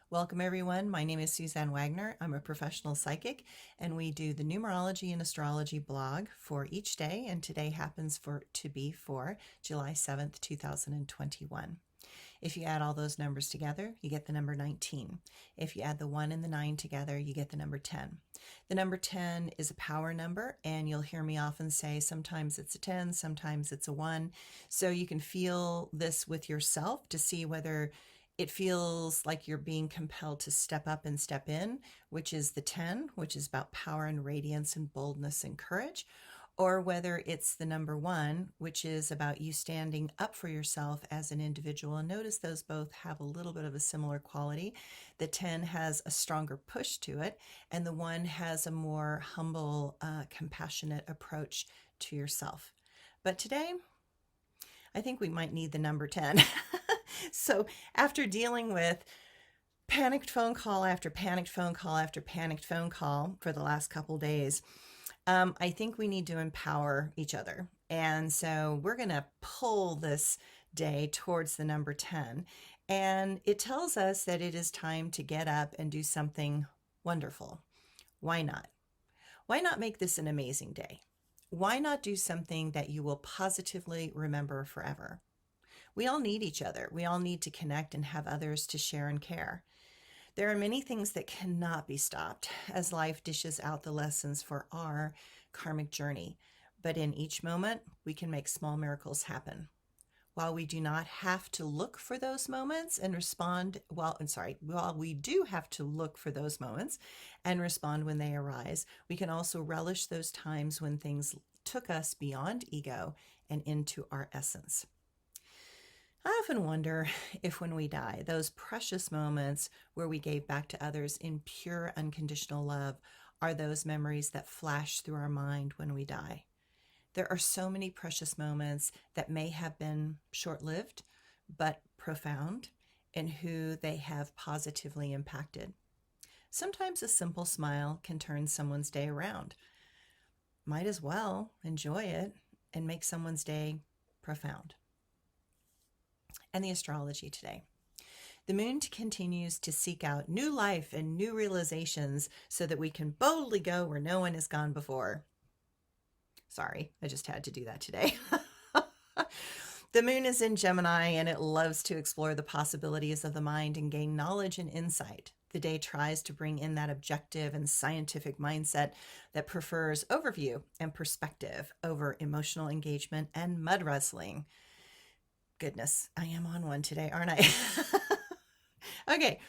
Welcome, everyone. My name is Suzanne Wagner. I'm a professional psychic, and we do the Numerology and Astrology blog for each day. And today happens to be for July 7th, 2021. If you add all those numbers together, you get the number 19. If you add the 1 and the 9 together, you get the number 10. The number 10 is a power number, and you'll hear me often say sometimes it's a 10, sometimes it's a 1. So you can feel this with yourself to see whether it feels like you're being compelled to step up and step in, which is the 10, which is about power and radiance and boldness and courage, or whether it's the number 1, which is about you standing up for yourself as an individual. And notice those both have a little bit of a similar quality. The 10 has a stronger push to it, and the 1 has a more humble, compassionate approach to yourself. But today, I think we might need the number 10. So after dealing with panicked phone call after panicked phone call after panicked phone call for the last couple days, I think we need to empower each other. And so we're going to pull this day towards the number 10. And it tells us that it is time to get up and do something wonderful. Why not? Why not make this an amazing day? Why not do something that you will positively remember forever? We all need each other. We all need to connect and have others to share and care. There are many things that cannot be stopped as life dishes out the lessons for our karmic journey. But in each moment, we can make small miracles happen. While we do not have to look for those moments and respond, while we do have to look for those moments and respond when they arise, we can also relish those times when things took us beyond ego and into our essence. I often wonder if when we die, those precious moments where we gave back to others in pure unconditional love are those memories that flash through our mind when we die. There are so many precious moments that may have been short-lived, but profound in who they have positively impacted. Sometimes a simple smile can turn someone's day around. Might as well enjoy it and make someone's day profound. And the astrology today. The moon continues to seek out new life and new realizations so that we can boldly go where no one has gone before. Sorry, I just had to do that today. The moon is in Gemini, and it loves to explore the possibilities of the mind and gain knowledge and insight. The day tries to bring in that objective and scientific mindset that prefers overview and perspective over emotional engagement and mud wrestling. Goodness, I am on one today, aren't I? Okay,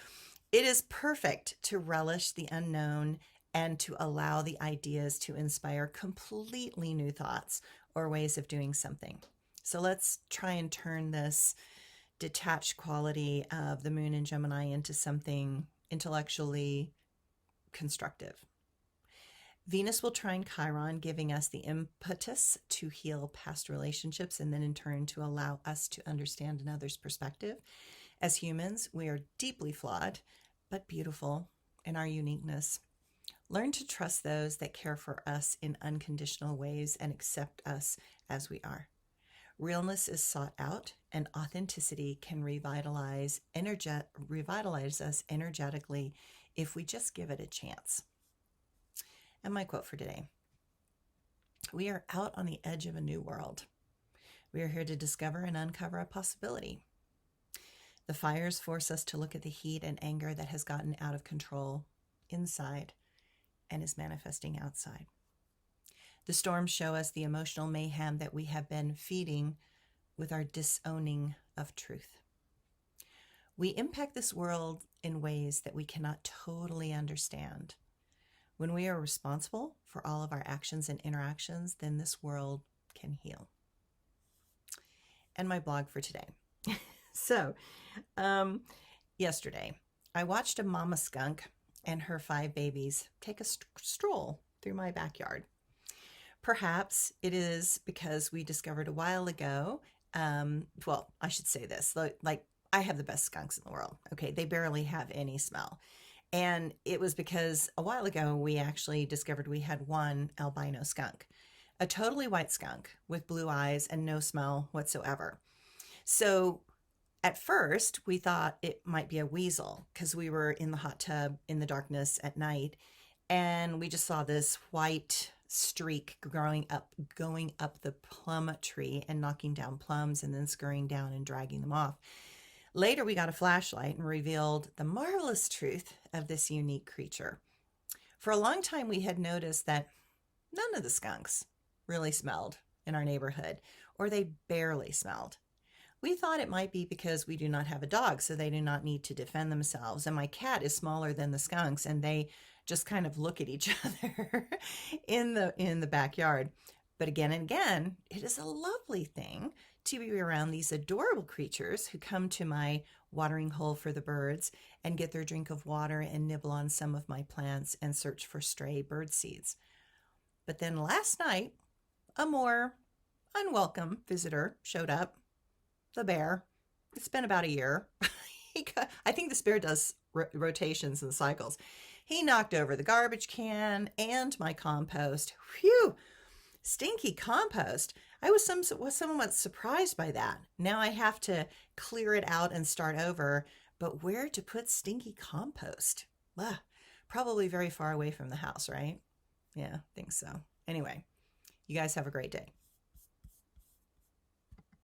it is perfect to relish the unknown and to allow the ideas to inspire completely new thoughts or ways of doing something. So let's try and turn this detached quality of the moon in Gemini into something intellectually constructive. Venus will trine Chiron, giving us the impetus to heal past relationships and then in turn to allow us to understand another's perspective. As humans, we are deeply flawed, but beautiful in our uniqueness. Learn to trust those that care for us in unconditional ways and accept us as we are. Realness is sought out, and authenticity can revitalize us energetically if we just give it a chance. And my quote for today: we are out on the edge of a new world. We are here to discover and uncover a possibility. The fires force us to look at the heat and anger that has gotten out of control inside and is manifesting outside. The storms show us the emotional mayhem that we have been feeding with our disowning of truth. We impact this world in ways that we cannot totally understand. When we are responsible for all of our actions and interactions, then this world can heal. And my blog for today. So, yesterday, I watched a mama skunk and her 5 babies take a stroll through my backyard. Perhaps it is because we discovered a while ago, I should say this, like I have the best skunks in the world. Okay, they barely have any smell. And it was because a while ago, we actually discovered we had one albino skunk, a totally white skunk with blue eyes and no smell whatsoever. So At first, we thought it might be a weasel because we were in the hot tub in the darkness at night, and we just saw this white streak going up the plum tree and knocking down plums and then scurrying down and dragging them off. Later, we got a flashlight and revealed the marvelous truth of this unique creature. For a long time, we had noticed that none of the skunks really smelled in our neighborhood, or they barely smelled. We thought it might be because we do not have a dog, so they do not need to defend themselves. And my cat is smaller than the skunks, and they just kind of look at each other in the backyard. But again and again, it is a lovely thing to be around these adorable creatures who come to my watering hole for the birds and get their drink of water and nibble on some of my plants and search for stray bird seeds. But then last night, a more unwelcome visitor showed up, the bear. It's been about a year. I think this bear does rotations and cycles. He knocked over the garbage can and my compost. Phew! Stinky compost. I was somewhat surprised by that. Now I have to clear it out and start over. But where to put stinky compost? Probably very far away from the house, right? Yeah, I think so. Anyway, you guys have a great day.